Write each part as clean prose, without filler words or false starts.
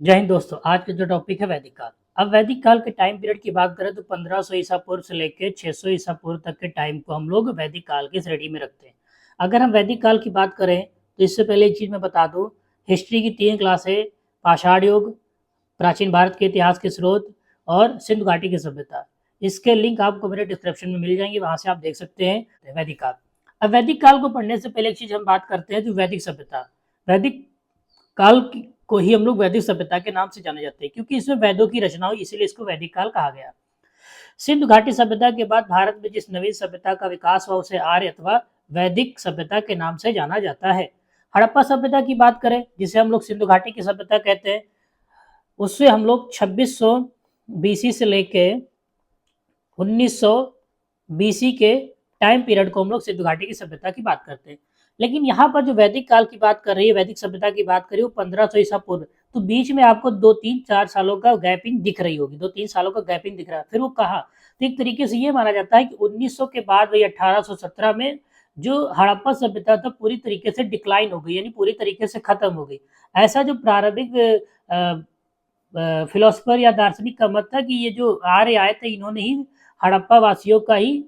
जय हिंद दोस्तों। आज का जो टॉपिक है वैदिक काल। अब वैदिक काल के टाइम पीरियड की बात करें तो 1500 ईसा पूर्व से लेकर 600 ईसा पूर्व तक के टाइम को हम लोग वैदिक काल की श्रेणी में रखते हैं। अगर हम वैदिक काल की बात करें तो इससे पहले एक चीज मैं बता दूं, हिस्ट्री की 3 क्लास है। पाषाण युग, प्राचीन भारत के इतिहास के स्रोत और सिंधु घाटी की सभ्यता। इसके लिंक आपको मेरे डिस्क्रिप्शन में मिल जाएंगे, वहां से आप देख सकते हैं वैदिक काल। अब वैदिक काल को पढ़ने से पहले एक चीज हम बात करते हैं जो वैदिक सभ्यता। वैदिक काल को ही हम लोग वैदिक सभ्यता के नाम से जाने जाते हैं क्योंकि इसमें वेदों की रचना हुई, इसीलिए इसको वैदिक काल कहा गया। सिंधु घाटी सभ्यता के बाद भारत में जिस नवीन सभ्यता का विकास हुआ उसे आर्य अथवा वैदिक सभ्यता के नाम से जाना जाता है। हड़प्पा सभ्यता की बात करें, जिसे हम लोग सिंधु घाटी की सभ्यता कहते हैं, उससे हम लोग 2600 बीसी से लेके 1900 बीसी के टाइम पीरियड को हम लोग सिंधु घाटी की सभ्यता की बात करते हैं। लेकिन यहाँ पर जो वैदिक काल की बात कर रही है, वैदिक सभ्यता की बात करी, वो 1500 ईसा पूर्व। तो बीच में आपको 2-3-4 सालों का गैपिंग दिख रही होगी, 2-3 सालों का गैपिंग दिख रहा है। फिर वो कहा, तो एक तरीके से ये माना जाता है कि 1900 के बाद वही 1817 में जो हड़प्पा सभ्यता था पूरी तरीके से डिक्लाइन हो गई, यानी पूरी तरीके से खत्म हो गई। ऐसा जो प्रारंभिक फिलोसफर या दार्शनिक का मत था कि ये जो आर्य आए थे, इन्होंने ही हड़प्पा वासियों का ही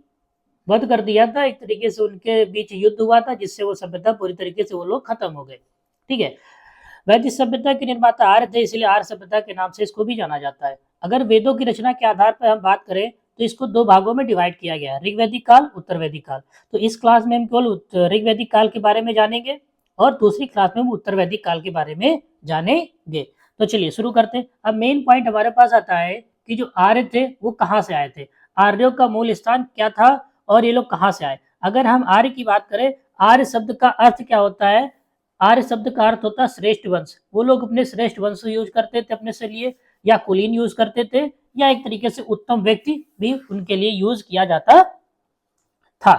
वध कर दिया था। एक तरीके से उनके बीच युद्ध हुआ था, जिससे वो सभ्यता पूरी तरीके से वो लोग खत्म हो गए। ठीक है। वैदिक सभ्यता के निर्माता आर्य थे, इसलिए आर्य सभ्यता के नाम से इसको भी जाना जाता है। अगर वेदों की रचना के आधार पर हम बात करें तो इसको 2 भागों में डिवाइड किया गया है, ऋग्वैदिक काल, उत्तर वैदिक काल। तो इस क्लास में हम केवल ऋग्वैदिक काल के बारे में जानेंगे और दूसरी क्लास में हम उत्तर वैदिक काल के बारे में जानेंगे। तो चलिए शुरू करते हैं। अब मेन पॉइंट हमारे पास आता है कि जो आर्य थे वो कहाँ से आए थे, आर्यों का मूल स्थान क्या था और ये लोग कहाँ से आए। अगर हम आर्य की बात करें, आर्य शब्द का अर्थ क्या होता है? आर्य शब्द का अर्थ होता है श्रेष्ठ वंश। वो लोग अपने श्रेष्ठ वंश यूज करते थे अपने से लिए, या कुलीन यूज करते थे, या एक तरीके से उत्तम व्यक्ति भी उनके लिए यूज किया जाता था।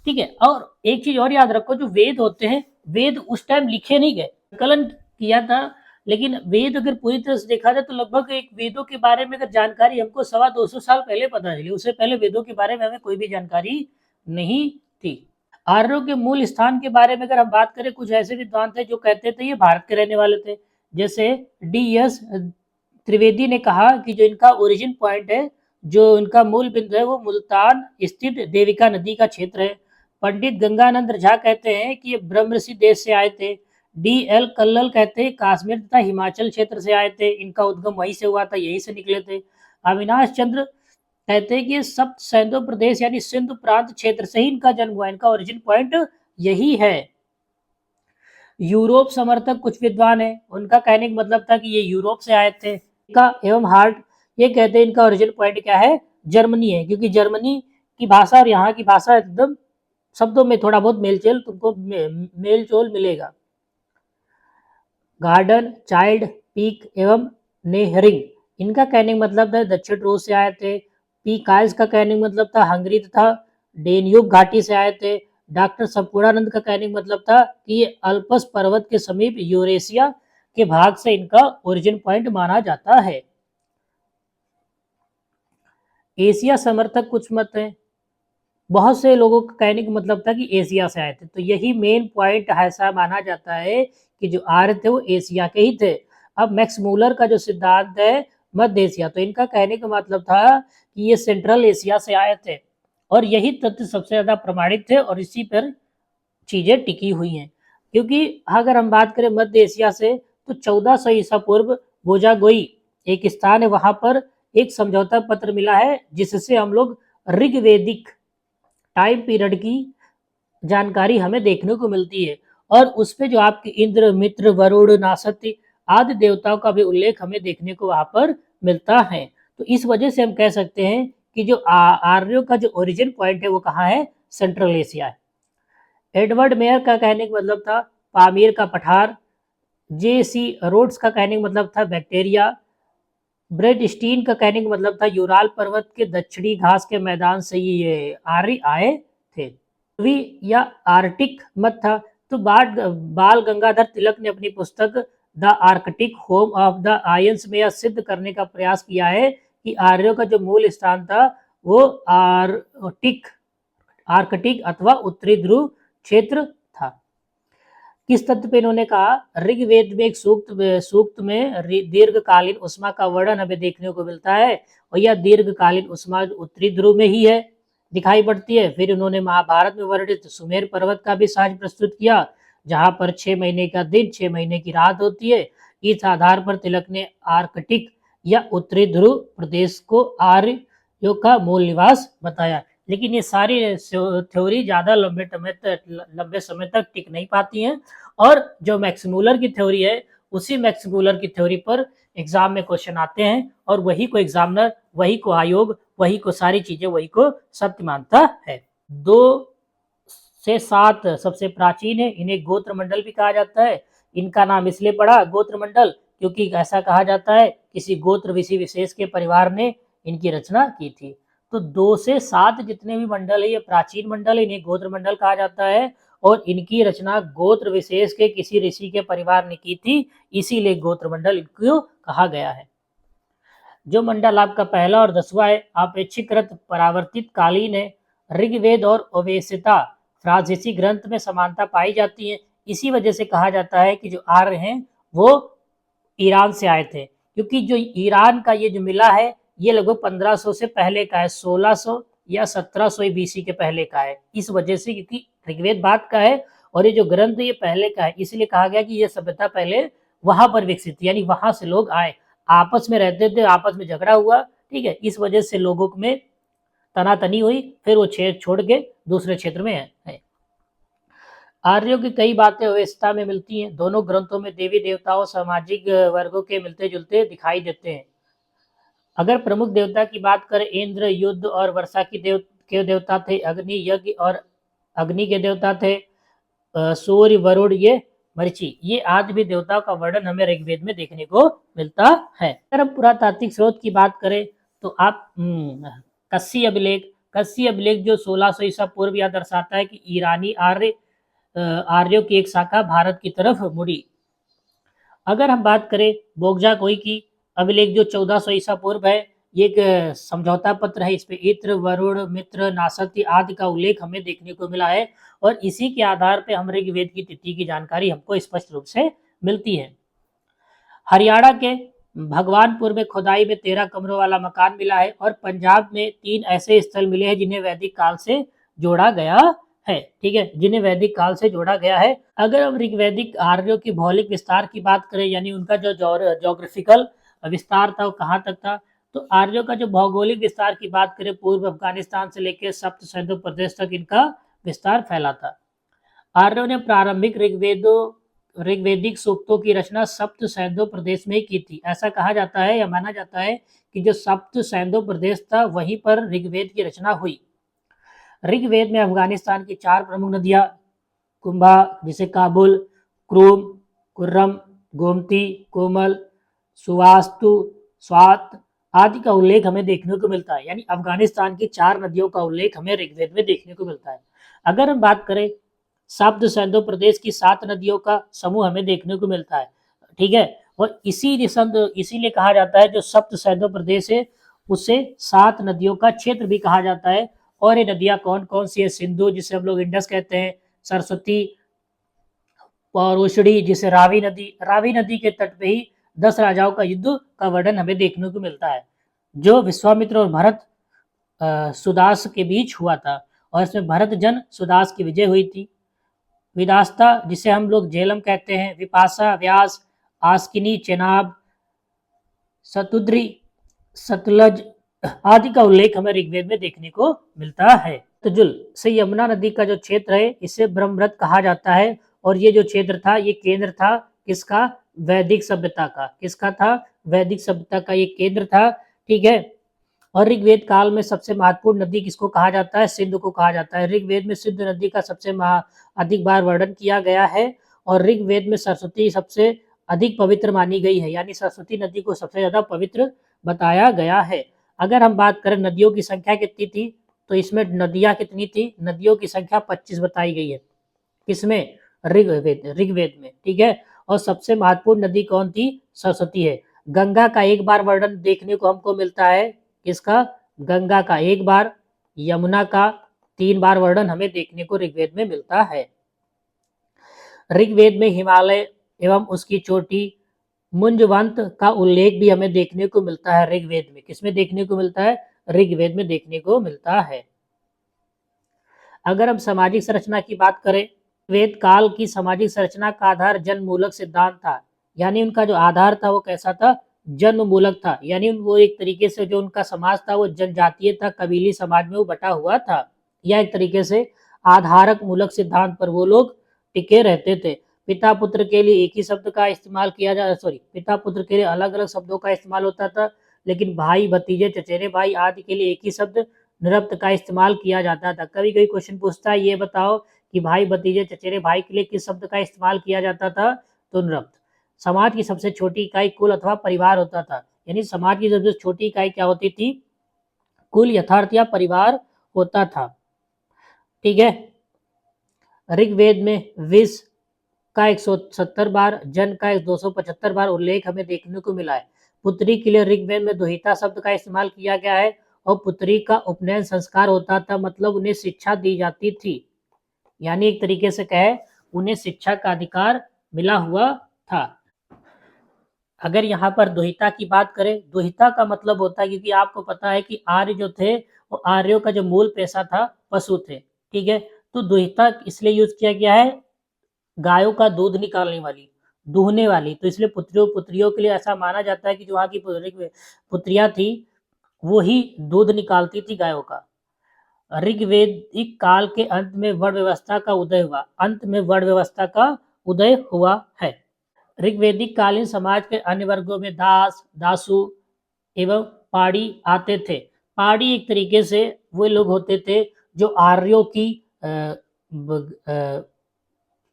ठीक है। और एक चीज और याद रखो, जो वेद होते हैं, वेद उस टाइम लिखे नहीं गए, संकलन किया था। लेकिन वेद अगर पूरी तरह से देखा जाए तो लगभग एक वेदों के बारे में अगर जानकारी हमको 125 साल पहले पता चली, उससे पहले वेदों के बारे में हमें कोई भी जानकारी नहीं थी। आर्यों के मूल स्थान के बारे में अगर हम बात करें, कुछ ऐसे विद्वान थे जो कहते थे ये भारत के रहने वाले थे। जैसे डी एस त्रिवेदी ने कहा कि जो इनका ओरिजिन पॉइंट है, जो इनका मूल बिंदु है, वो मुल्तान स्थित देविका नदी का क्षेत्र है। पंडित गंगानंद झा कहते हैं कि ये ब्रह्मऋषि देश से आए थे। डी एल कल्लल कहते हैं कश्मीर तथा हिमाचल क्षेत्र से आए थे, इनका उद्गम वहीं से हुआ था, यहीं से निकले थे। अविनाश चंद्र कहते हैं कि सप्त सैंधो प्रदेश यानी सिंध प्रांत क्षेत्र से ही इनका जन्म हुआ, इनका ओरिजिन पॉइंट यही है। यूरोप समर्थक कुछ विद्वान है, उनका कहने का मतलब था कि ये यूरोप से आए थे। का एवं हार्ट ये कहते हैं इनका ओरिजिन पॉइंट क्या है, जर्मनी है, क्योंकि जर्मनी की भाषा और यहाँ की भाषा एकदम शब्दों में थोड़ा बहुत मेलचोल तुमको मेलचोल मिलेगा। गार्डन, चाइल्ड, पीक एवं नेहरिंग, इनका कहने का मतलब था दक्षिण रूस से आए थे। पी काइल्स का कहने का मतलब था हंगरी तथा डेन्यूब घाटी से आए थे। डॉक्टर संपूर्णानंद का कहने का मतलब था कि ये अल्पस पर्वत के समीप यूरेशिया के भाग से इनका ओरिजिन पॉइंट माना जाता है। एशिया समर्थक कुछ मत है, बहुत से लोगों का कहने का मतलब था कि एशिया से आए थे। तो यही मेन पॉइंट ऐसा माना जाता है कि जो आर्य थे वो एशिया के ही थे। अब मैक्स मूलर का जो सिद्धांत है मध्य एशिया, तो इनका कहने का मतलब था कि ये सेंट्रल एशिया से आए थे, और यही तथ्य सबसे ज्यादा प्रमाणित थे और इसी पर चीजें टिकी हुई हैं। क्योंकि अगर हम बात करें मध्य एशिया से, तो 1400 ईसा पूर्व बोजागोई एक स्थान है, वहां पर एक समझौता पत्र मिला है जिससे हम लोग ऋग्वेदिक टाइम पीरियड की जानकारी हमें देखने को मिलती है। और उस पे जो आपके इंद्र, मित्र, वरुण, नासत्य आदि देवताओं का भी उल्लेख हमें देखने को वहां पर मिलता है। तो इस वजह से हम कह सकते हैं कि जो आर्यों का जो ओरिजिन पॉइंट है वो कहाँ है, सेंट्रल एशिया है। एडवर्ड मेयर का कहने का मतलब था पामीर का पठार। जे.सी. रोड्स का कहने का मतलब था बैक्टीरिया। ब्रेड स्टीन का कहने का मतलब था यूराल पर्वत के दक्षिणी घास के मैदान से ये आर्य आए थे। भी या आर्टिक मत था। तो बाल गंगाधर तिलक ने अपनी पुस्तक the Arctic home of the ions में यह सिद्ध करने का प्रयास किया है कि आर्यों का जो मूल स्थान था वो आर्कटिक अथवा उत्तरी ध्रुव क्षेत्र था। किस तथ्य पे इन्होंने कहा? ऋग्वेद में एक सूक्त में दीर्घकालीन उष्मा का वर्णन हमें देखने को मिलता है और यह दीर्घकालीन उष्मा उत्तरी ध्रुव में ही है दिखाई पड़ती है। फिर उन्होंने महाभारत में वर्णित सुमेर पर्वत का भी साक्ष्य प्रस्तुत किया, जहां पर 6 महीने का दिन 6 महीने की रात होती है। इस आधार पर तिलक ने आर्कटिक या उत्तरी ध्रुव प्रदेश को आर्यों का मूल निवास बताया। लेकिन ये सारी थ्योरी ज्यादा लंबे समय तक टिक नहीं पाती हैं और जो मैक्स मूलर की थ्योरी है उसी मैक्स मूलर की थ्योरी पर एग्जाम में क्वेश्चन आते हैं और वही को एग्जामिनर, वही को आयोग, वही को सारी चीजें वही को सत्य मानता है। 2 से 7 सबसे प्राचीन है, इन्हें गोत्र मंडल भी कहा जाता है। इनका नाम इसलिए पड़ा गोत्र मंडल क्योंकि ऐसा कहा जाता है किसी गोत्र विशेष के परिवार ने इनकी रचना की थी। तो 2 से 7 जितने भी मंडल है ये प्राचीन मंडल है, इन्हें गोत्र मंडल कहा जाता है और इनकी रचना गोत्र विशेष के किसी ऋषि के परिवार ने की थी, इसीलिए गोत्र मंडल इनको कहा गया है। जो मंडल आपका पहला और 10वां है अपेक्षाकृत परावर्तित कालीन है। ऋग्वेद और ओवेसिता फ्रांसीसी ग्रंथ में समानता पाई जाती है। इसी वजह से कहा जाता है कि जो आर्य हैं वो ईरान से आए थे, क्योंकि जो ईरान का ये जो मिला है ये लगभग 1500 से पहले का है, 1600 या 1700 बीसी के पहले का है। इस वजह से क्योंकि ऋग्वेद बाद का है और ये जो ग्रंथ ये पहले का है, इसलिए कहा गया कि ये सभ्यता पहले वहां पर विकसित थी, यानी वहां से लोग आए, आपस में रहते थे, आपस में झगड़ा हुआ, ठीक है, इस वजह से लोगों में तनातनी हुई, फिर वो क्षेत्र छोड़ के दूसरे क्षेत्र में है। आर्यों की कई बातें अवेस्ता में मिलती हैं। दोनों ग्रंथों में देवी देवताओं सामाजिक वर्गों के मिलते जुलते दिखाई देते हैं। अगर प्रमुख देवता की बात करें, इंद्र युद्ध और वर्षा के देवता थे, अग्नि यज्ञ और अग्नि के देवता थे, सूर्य वरुण ये मरीचि, ये आदि भी देवताओं का वर्णन हमें ऋग्वेद में देखने को मिलता है। अगर हम पुरातात्विक स्रोत की बात करें तो आप कस्सी अभिलेख जो 1600 ईसा पूर्व यह दर्शाता है कि ईरानी आर्यों की एक शाखा भारत की तरफ मुड़ी। अगर हम बात करें बोगजा कोई की अभिलेख जो 1400 ईसा पूर्व है, ये एक समझौता पत्र है, इस पे इंद्र वरुण मित्र नासती आदि का उल्लेख हमें देखने को मिला है और इसी के आधार पे हम ऋग्वेद की तिथि की जानकारी हमको स्पष्ट रूप से मिलती है। हरियाणा के भगवानपुर में खुदाई में 13 कमरों वाला मकान मिला है और पंजाब में 3 ऐसे स्थल मिले हैं जिन्हें वैदिक काल से जोड़ा गया है, ठीक है, जिन्हें वैदिक काल से जोड़ा गया है। अगर हम ऋग्वैदिक आर्यों की भौगोलिक विस्तार की बात करें, यानी उनका जो जोग्राफिकल विस्तार था वो कहाँ तक था, तो आर्यों का जो भौगोलिक विस्तार की बात करें, पूर्व अफगानिस्तान से लेकर सप्त सैंधव प्रदेश तक इनका विस्तार फैला था। आर्यों ने प्रारंभिक ऋग्वेदिक सूक्तों की रचना सप्त सैंधव प्रदेश में ही की थी। ऐसा कहा जाता है या माना जाता है कि जो सप्त सैंधव प्रदेश था वहीं पर ऋग्वेद की रचना हुई। ऋग्वेद में अफगानिस्तान की 4 प्रमुख नदियां कुंभा, जिसे काबुल, क्रूम, कुर्रम, गोमती, कोमल, सुवास्तु, स्वात आदि का उल्लेख हमें देखने को मिलता है, यानी अफगानिस्तान की 4 नदियों का उल्लेख हमें ऋग्वेद में देखने को मिलता है। अगर हम बात करें सप्त सैंधव प्रदेश की 7 नदियों का समूह हमें देखने को मिलता है, ठीक है, और इसीलिए कहा जाता है जो सप्त सैंधव प्रदेश है उसे 7 नदियों का क्षेत्र भी कहा जाता है। और ये नदियां कौन कौन सी है? सिंधु, जिसे हम लोग इंडस कहते हैं, सरस्वती, पौरुषणी, जिसे रावी नदी के तट पे ही 10 राजाओं का युद्ध का वर्णन हमें देखने को मिलता है, जो विश्वामित्र और भरत सुदास के बीच हुआ था और इसमें भरत जन सुदास की विजय हुई थी। विदास्ता, जिसे हम लोग झेलम कहते हैं, विपाशा, व्यास, आस्किनी, चेनाब, सतुद्री, सतलज आदि का उल्लेख हमें ऋग्वेद में देखने को मिलता है। तजुल से यमुना नदी का जो क्षेत्र है इसे ब्रह्मरथ कहा जाता है और ये जो क्षेत्र था ये केंद्र था किसका? वैदिक सभ्यता का। किसका था? वैदिक सभ्यता का ये केंद्र था, ठीक है। और ऋग्वेद काल में सबसे महत्वपूर्ण नदी किसको कहा जाता है? सिंधु को कहा जाता है। ऋग्वेद में सिंधु नदी का सबसे अधिक बार वर्णन किया गया है और ऋग्वेद में सरस्वती सबसे अधिक पवित्र मानी गई है, यानी सरस्वती नदी को सबसे ज्यादा पवित्र बताया गया है। अगर हम बात करें नदियों की संख्या कितनी थी, तो इसमें नदियां कितनी थी? नदियों की संख्या 25 बताई गई है। किसमें? ऋग्वेद में, ठीक है। और सबसे महत्वपूर्ण नदी कौन थी? सरस्वती है। गंगा का एक बार वर्णन देखने को हमको मिलता है, किसका? गंगा का एक बार, यमुना का 3 बार वर्णन हमें देखने को ऋग्वेद में मिलता है। ऋग्वेद में हिमालय एवं उसकी चोटी मुंजवंत का उल्लेख भी हमें देखने को मिलता है ऋग्वेद में। किसमें देखने को मिलता है? ऋग्वेद में देखने को मिलता है। अगर हम सामाजिक संरचना की बात करें, वेद काल की सामाजिक संरचना का आधार जन्ममूलक सिद्धांत था। यानी उनका जो आधार था वो कैसा था? जन्ममूलक था। यानी वो एक तरीके से जो उनका समाज था वो जनजातीय था, कबीली समाज में वो बटा हुआ था। या एक तरीके से आधारक मूलक सिद्धांत पर वो लोग टिके रहते थे। पिता पुत्र के लिए एक ही शब्द का इस्तेमाल किया जा पिता पुत्र के लिए अलग अलग शब्दों का इस्तेमाल होता था, लेकिन भाई भतीजे चचेरे भाई आदि के लिए एक ही शब्द निरप्त का इस्तेमाल किया जाता था। कभी कभी क्वेश्चन पूछता है, ये बताओ कि भाई भतीजे चचेरे भाई के लिए किस शब्द का इस्तेमाल किया जाता था? तो निरप्त। समाज की सबसे छोटी इकाई कुल अथवा परिवार होता था। यानी समाज की सबसे छोटी इकाई क्या होती थी? कुल, यथार्थ या परिवार होता था। ठीक है। ऋग्वेद में विष का 170 बार, जन का 275 बार उल्लेख हमें देखने को मिला है। पुत्री के लिए ऋग्वेद में दुहिता शब्द का इस्तेमाल किया गया है और पुत्री का उपनयन संस्कार होता था, मतलब उन्हें शिक्षा दी जाती थी। यानी एक तरीके से कहे, उन्हें शिक्षा का अधिकार मिला हुआ था। अगर यहाँ पर दुहिता की बात करें, दुहिता का मतलब होता है, क्योंकि आपको पता है कि आर्य जो थे वो आर्यों का जो मूल पेशा था पशु थे। ठीक है, तो दुहिता इसलिए यूज किया गया है गायों का दूध निकालने वाली, दूहने वाली। तो इसलिए पुत्रियों पुत्रियों के लिए ऐसा माना जाता है कि जो वहाँ की पुत्रियां थी वो ही दूध निकालती थी गायों का। ऋग्वेदिक काल के अंत में वर्ण व्यवस्था का उदय हुआ। अंत में वर्ण व्यवस्था का उदय हुआ है। ऋग्वेदिक कालीन समाज के अन्य वर्गों में दास, दासु एवं पाड़ी आते थे। पाड़ी एक तरीके से वो लोग होते थे जो आर्यों की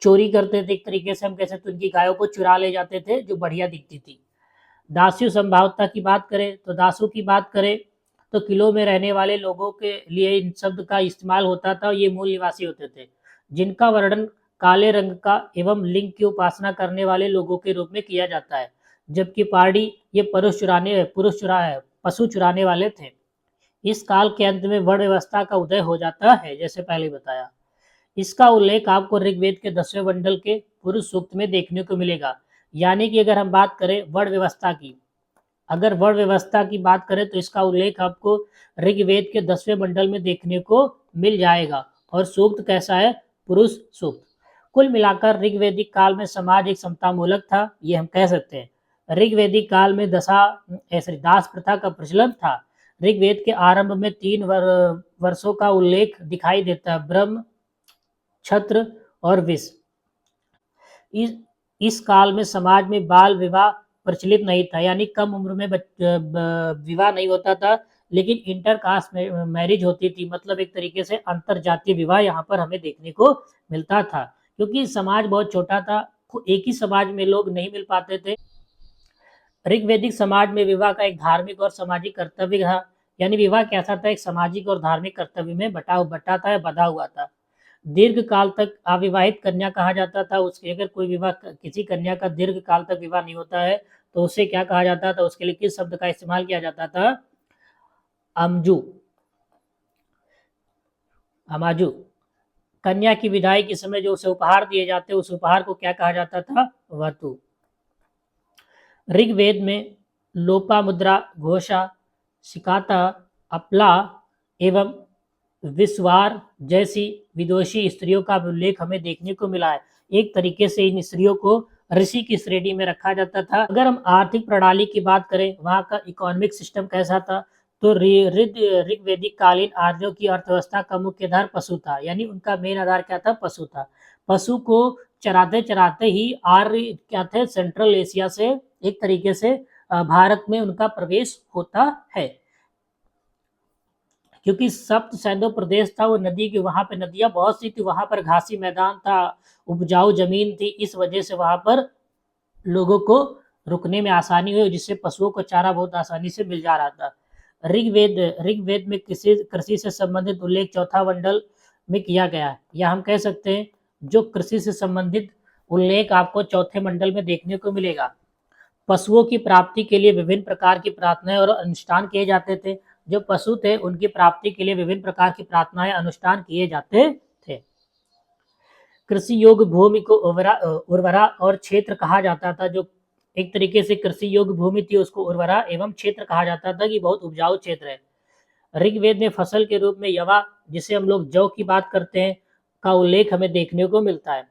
चोरी करते थे। एक तरीके से हम कह सकते उनकी गायों को चुरा ले जाते थे जो बढ़िया दिखती थी। दास्यु संभावता की बात करें तो दासों की बात करें तो किलों में रहने वाले लोगों के लिए इन शब्द का इस्तेमाल होता था। ये मूल निवासी होते थे जिनका वर्णन काले रंग का एवं लिंग की उपासना करने वाले लोगों के रूप में किया जाता है। जबकि पाड़ी ये पशु चुराने वाले थे। इस काल के अंत में वर्ण व्यवस्था का उदय हो जाता है, जैसे पहले बताया। इसका उल्लेख आपको ऋग्वेद के 10वें मंडल के पुरुष सूक्त में देखने को मिलेगा। यानी कि अगर हम बात करें वर्ण व्यवस्था की, अगर वर्ण व्यवस्था की बात करें तो इसका उल्लेख आपको ऋग्वेद के 10वें मंडल में देखने को मिल जाएगा। और सूक्त कैसा है? पुरुष सूक्त। कुल मिलाकर ऋग्वेदिक काल में समाज एक समतामूलक था, ये हम कह सकते हैं। ऋग्वेदिक काल में दास प्रथा का प्रचलन था। ऋग्वेद के आरंभ में 3 वर्षों का उल्लेख दिखाई देता है, ब्रह्म, क्षत्र और विष। इस काल में समाज में बाल विवाह प्रचलित नहीं था, यानी कम उम्र में विवाह नहीं होता था, लेकिन इंटरकास्ट मैरिज होती थी। मतलब एक तरीके से अंतर जातीय विवाह यहाँ पर हमें देखने को मिलता था, क्योंकि समाज बहुत छोटा था, एक ही समाज में लोग नहीं मिल पाते थे। ऋग्वेदिक समाज में विवाह का एक धार्मिक और सामाजिक कर्तव्य था। यानी विवाह कैसा था? एक सामाजिक और धार्मिक कर्तव्य में बटा था या बधा हुआ था। दीर्घ काल तक अविवाहित कन्या कहा जाता था। उसके अगर कोई विवाह किसी कन्या का दीर्घ काल तक विवाह नहीं होता है तो उसे क्या कहा जाता था? उसके लिए किस शब्द का इस्तेमाल किया जाता था? अमजू, अमाजू। कन्या की विदाई के समय जो उसे उपहार दिए जाते उस उपहार को क्या कहा जाता था? वतु। ऋग्वेद में लोपामुद्रा, घोषा, सिकाता, अपला एवं विश्वार जैसी विदुषी स्त्रियों का उल्लेख हमें देखने को मिला है। एक तरीके से इन स्त्रियों को ऋषि की श्रेणी में रखा जाता था। अगर हम आर्थिक प्रणाली की बात करें, वहाँ का इकोनॉमिक सिस्टम कैसा था? तो ऋग्वेदिक कालीन आर्यों की अर्थव्यवस्था का मुख्य आधार पशु था। यानी उनका मेन आधार क्या था? पशु था। पशु को चराते चराते ही आर्य क्या थे? सेंट्रल एशिया से एक तरीके से भारत में उनका प्रवेश होता है, क्योंकि सप्त सैंधव प्रदेश था वो नदी की, वहां पे नदियां बहुत सी थी, वहां पर घासी मैदान था, उपजाऊ जमीन थी। इस वजह से वहां पर लोगों को रुकने में आसानी हुई, जिससे पशुओं को चारा बहुत आसानी से मिल जा रहा था। ऋग्वेद में कृषि से संबंधित उल्लेख चौथा मंडल में किया गया है, या हम कह सकते हैं जो कृषि से संबंधित उल्लेख आपको चौथे मंडल में देखने को मिलेगा। पशुओं की प्राप्ति के लिए विभिन्न प्रकार की प्रार्थनाएं और अनुष्ठान किए जाते थे। जो पशु थे उनकी प्राप्ति के लिए विभिन्न प्रकार की प्रार्थनाएं अनुष्ठान किए जाते थे। कृषि योग्य भूमि को उर्वरा और क्षेत्र कहा जाता था। जो एक तरीके से कृषि योग्य भूमि थी उसको उर्वरा एवं क्षेत्र कहा जाता था कि बहुत उपजाऊ क्षेत्र है। ऋग्वेद में फसल के रूप में यवा, जिसे हम लोग जौ की बात करते हैं, का उल्लेख हमें देखने को मिलता है।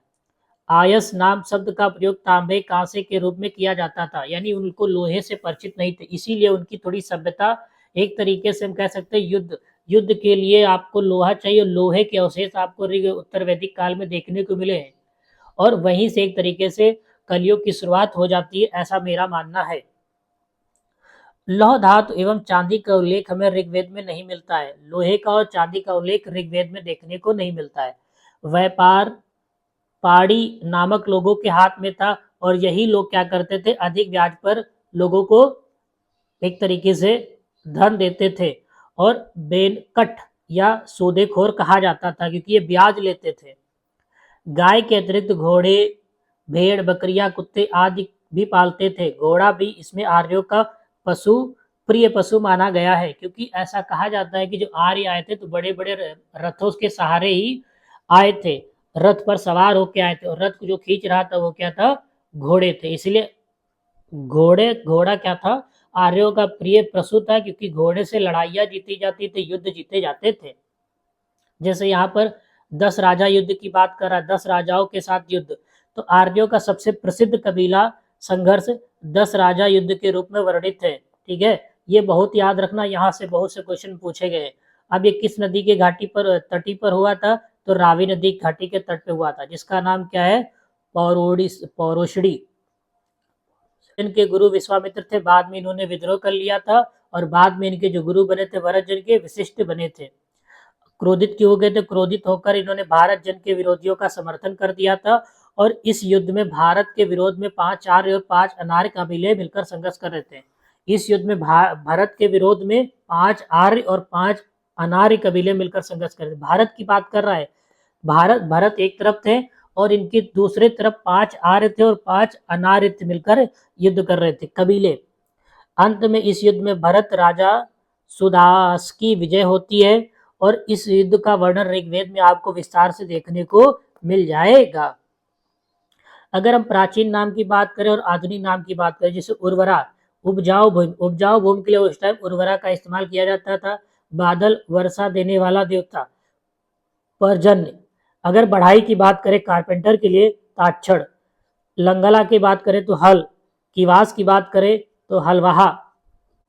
आयस नाम शब्द का प्रयोग तांबे कांसे के रूप में किया जाता था, यानी उनको लोहे से परिचित नहीं थे, इसीलिए उनकी थोड़ी सभ्यता एक तरीके से हम कह सकते हैं युद्ध के लिए आपको लोहा चाहिए, और लोहे के अवशेष आपको उत्तर वैदिक काल में देखने को मिले हैं, और वहीं से एक तरीके से कलयुग की शुरुआत हो जाती है, ऐसा मेरा मानना है। लौह धातु एवं चांदी का उल्लेख हमें ऋग्वेद में नहीं मिलता है। लोहे का और चांदी का उल्लेख ऋग्वेद में देखने को नहीं मिलता है। व्यापार पाड़ी नामक लोगों के हाथ में था, और यही लोग क्या करते थे, अधिक ब्याज पर लोगों को एक तरीके से धन देते थे, और बेनकट या सौदेखोर कहा जाता था क्योंकि ये ब्याज लेते थे। गाय के अतिरिक्त घोड़े, भेड़, बकरियां, कुत्ते आदि भी पालते थे। घोड़ा भी इसमें आर्यों का पशु प्रिय पशु माना गया है, क्योंकि ऐसा कहा जाता है कि जो आर्य आए थे तो बड़े बड़े रथों के सहारे ही आए थे, रथ पर सवार होके आए थे, और रथ को जो खींच रहा था वो क्या था, घोड़े थे। इसलिए घोड़ा क्या था, आर्यों का प्रिय पशु था, क्योंकि घोड़े से लड़ाइयां जीती जाती थी, युद्ध जीते जाते थे। जैसे यहाँ पर 10 राजा युद्ध की बात कर रहा है, 10 राजाओं के साथ युद्ध, तो आर्यों का सबसे प्रसिद्ध कबीला संघर्ष 10 राजा युद्ध के रूप में वर्णित है। ठीक है, ये बहुत याद रखना, यहाँ से बहुत से क्वेश्चन पूछे गए। अब ये किस नदी के घाटी पर तटी पर हुआ था, तो रावी नदी घाटी के तट पे हुआ था, जिसका नाम क्या है, पौरोषणी। इनके गुरु विश्वामित्र थे, बाद में इन्होंने विद्रोह कर लिया था, और बाद में इनके जो गुरु बने थे भरत जन के विशिष्ट बने थे। क्रोधित क्यों हो गए थे, क्रोधित होकर इन्होंने भारत जन के विरोधियों का समर्थन कर दिया था, और इस युद्ध में भारत के विरोध में 5 आर्य और 5 अनार्य कबीले मिलकर संघर्ष कर रहे थे। इस युद्ध में भारत के विरोध में 5 आर्य और 5 अनार्य कबीले मिलकर संघर्ष कर रहे थे। भारत की बात कर रहा है, भारत एक तरफ थे, और इनकी दूसरे तरफ 5 आर्य थे और 5 अनार्य मिलकर युद्ध कर रहे थे, कबीले। अंत में इस युद्ध में भरत राजा सुदास की विजय होती है, और इस युद्ध का वर्णन ऋग्वेद में आपको विस्तार से देखने को मिल जाएगा। अगर हम प्राचीन नाम की बात करें और आधुनिक नाम की बात करें, जैसे उर्वरा, उपजाऊ भूमि के लिए उस टाइम उर्वरा का इस्तेमाल किया जाता था। बादल, वर्षा देने वाला देवता, पर्जन्य। अगर बढ़ाई की बात करें कारपेंटर के लिए, ताक्षण। लंगला की बात करें तो हल, किवास की बात करें तो हलवाहा।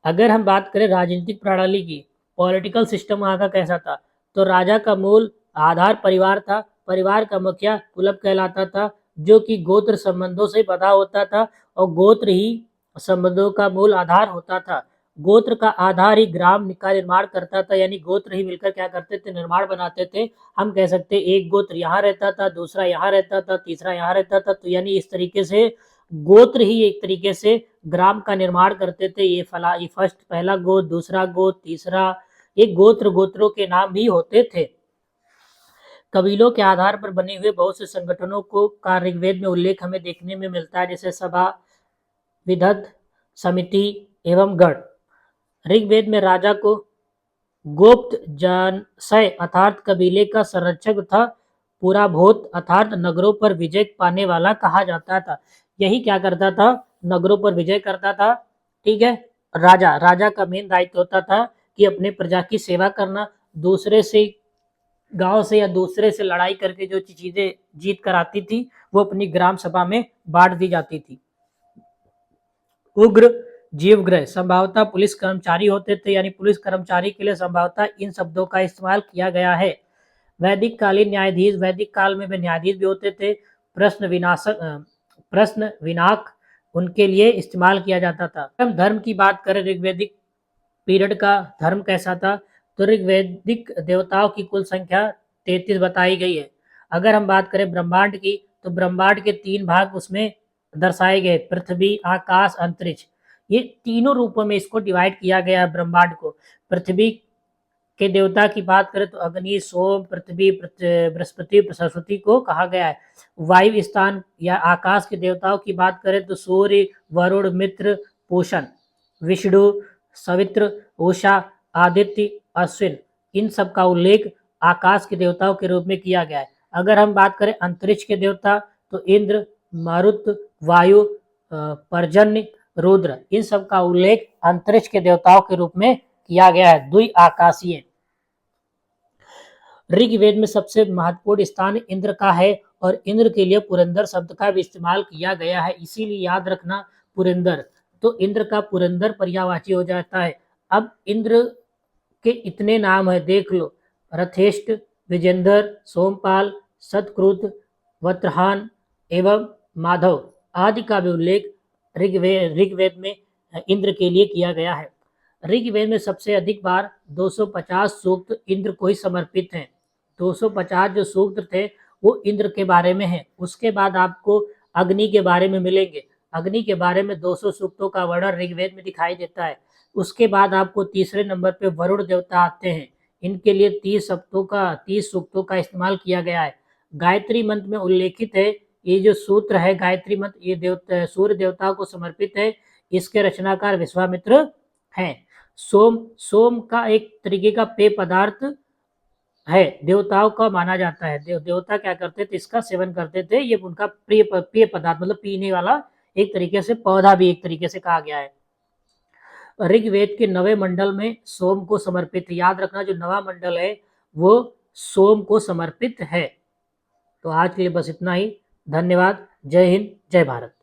अगर हम बात करें राजनीतिक प्रणाली की, पॉलिटिकल सिस्टम वहाँ का कैसा था, तो राजा का मूल आधार परिवार था, परिवार का मुखिया कुलप कहलाता था, जो कि गोत्र संबंधों से बंधा होता था, और गोत्र ही संबंधों का मूल आधार होता था। गोत्र का आधार ही ग्राम का निर्माण करता था, यानी गोत्र ही मिलकर क्या करते थे, निर्माण बनाते थे। हम कह सकते एक गोत्र यहाँ रहता था, दूसरा यहाँ रहता था, तीसरा यहाँ रहता था, तो यानी इस तरीके से गोत्र ही एक तरीके से ग्राम का निर्माण करते थे। ये फर्स्ट पहला गोत्र, दूसरा गोत्र, तीसरा, ये गोत्रों के नाम भी होते थे। कबीलों के आधार पर बने हुए बहुत से संगठनों को का ऋग्वेद में उल्लेख हमें देखने में मिलता है, जैसे सभा, विधत, समिति एवं गण। ऋग्वेद में राजा को गोप्त जनसय अर्थात कबीले का संरक्षक था, पूरा भूत अर्थात नगरों पर विजय पाने वाला कहा जाता था। यही क्या करता था, नगरों पर विजय करता था। ठीक है, राजा का मेन दायित्व होता था कि अपने प्रजा की सेवा करना, दूसरे से गांव से या दूसरे से लड़ाई करके जो चीजें जीत कर आती थी वो अपनी ग्राम सभा में बांट दी जाती थी। उग्र, जीवग्रह संभवतः पुलिस कर्मचारी होते थे, यानी पुलिस कर्मचारी के लिए संभवतः इन शब्दों का इस्तेमाल किया गया है। वैदिक कालीन न्यायाधीश, वैदिक काल में वे न्यायाधीश भी होते थे। प्रश्न विनाक उनके लिए इस्तेमाल किया जाता था। हम धर्म की बात करें, ऋग्वैदिक पीरियड का धर्म कैसा था, तो ऋग्वैदिक देवताओं की कुल संख्या 33 बताई गई है। अगर हम बात करें ब्रह्मांड की, तो ब्रह्मांड के 3 भाग उसमें दर्शाए गए, पृथ्वी, आकाश, अंतरिक्ष। ये तीनों रूपों में इसको डिवाइड किया गया है ब्रह्मांड को। पृथ्वी के देवता की बात करें तो अग्नि, सोम, पृथ्वी, बृहस्पति, सरस्वती को कहा गया है। वायु स्थान या आकाश के देवताओं की बात करें तो सूर्य, वरुण, मित्र, पोषण, विष्णु, सवित्र, उषा, आदित्य, अश्विन, इन सब का उल्लेख आकाश के देवताओं के रूप में किया गया है। अगर हम बात करें अंतरिक्ष के देवता तो इंद्र, मारुत, वायु, पर्जन्य, रुद्र, इन सब का उल्लेख अंतरिक्ष के देवताओं के रूप में किया गया है। द्वि आकाशीय। ऋग्वेद में सबसे महत्वपूर्ण स्थान इंद्र का है और इंद्र के लिए पुरंदर शब्द का भी इस्तेमाल किया गया है, इसीलिए याद रखना पुरंदर। तो इंद्र का पुरंदर पर्यायवाची हो जाता है। अब इंद्र के इतने नाम है, देख लो, रथेष्ट, विजेंदर, सोमपाल, सतक्रुत, वत्रहान एवं माधव आदि का भी उल्लेख ऋग्वेद में इंद्र के लिए किया गया है। ऋग्वेद में सबसे अधिक बार 250 सूक्त इंद्र को ही समर्पित हैं। 250 जो सूक्त थे वो इंद्र के बारे में है। उसके बाद आपको अग्नि के बारे में मिलेंगे। अग्नि के बारे में 200 सूक्तों का वर्णन ऋग्वेद में दिखाई देता है। उसके बाद आपको तीसरे नंबर पे वरुण देवता आते हैं। इनके लिए 30 सूक्तों का इस्तेमाल किया गया है। गायत्री मंत्र में उल्लेखित है, ये जो सूत्र है गायत्री मंत्र, ये सूर्य देवता को समर्पित है। इसके रचनाकार विश्वामित्र हैं। सोम का एक तरीके का पेय पदार्थ है, देवताओं का माना जाता है। देवता क्या करते थे, इसका सेवन करते थे। ये उनका पेय पदार्थ मतलब पीने वाला एक तरीके से पौधा भी एक तरीके से कहा गया है। ऋग्वेद के 9वें मंडल में सोम को समर्पित, याद रखना जो 9वां मंडल है वो सोम को समर्पित है। तो आज के लिए बस इतना ही। धन्यवाद। जय हिंद, जय भारत।